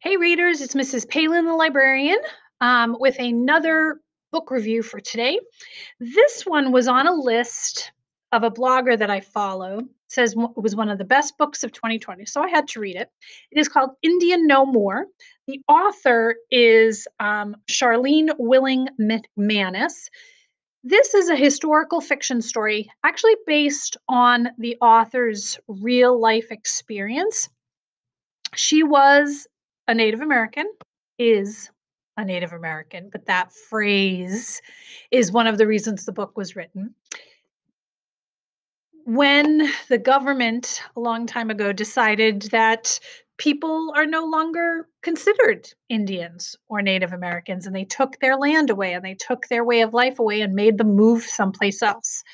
Hey readers, it's Mrs. Palin the librarian with another book review for today. This one was on a list of a blogger that I follow. It says it was one of the best books of 2020, so I had to read it. It is called Indian No More. The author is Charlene Willing McManus. This is a historical fiction story, actually based on the author's real life experience. She was a Native American, is a Native American, but that phrase is one of the reasons the book was written. When the government a long time ago decided that people are no longer considered Indians or Native Americans, and they took their land away and they took their way of life away and made them move someplace else.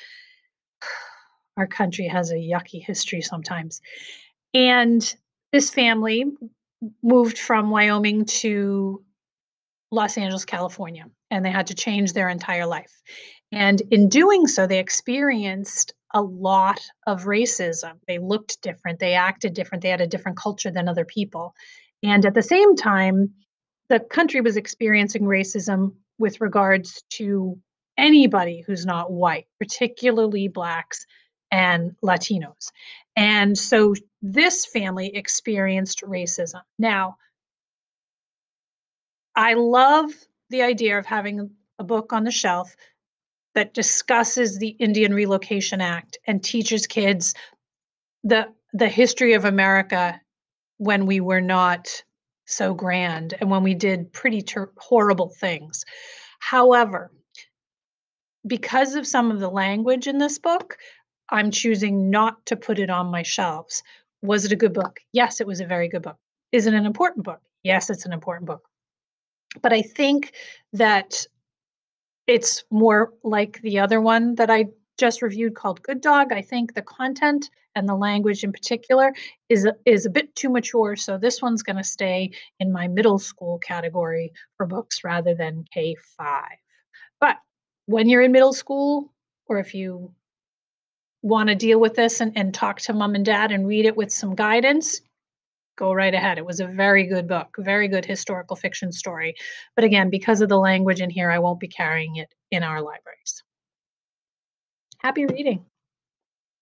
Our country has a yucky history sometimes. And this family moved from Wyoming to Los Angeles, California, and they had to change their entire life. And in doing so, they experienced a lot of racism. They looked different, they acted different, they had a different culture than other people. And at the same time, the country was experiencing racism with regards to anybody who's not white, particularly Blacks and Latinos. And so this family experienced racism. Now, I love the idea of having a book on the shelf that discusses the Indian Relocation Act and teaches kids the history of America when we were not so grand and when we did pretty horrible things. However, because of some of the language in this book, I'm choosing not to put it on my shelves. Was it a good book? Yes, it was a very good book. Is it an important book? Yes, it's an important book. But I think that it's more like the other one that I just reviewed called Good Dog. I think the content and the language in particular is a bit too mature, so this one's going to stay in my middle school category for books rather than K-5. But when you're in middle school, or if you want to deal with this and talk to mom and dad and read it with some guidance, go right ahead. It was a very good book, very good historical fiction story. But again, because of the language in here, I won't be carrying it in our libraries. Happy reading.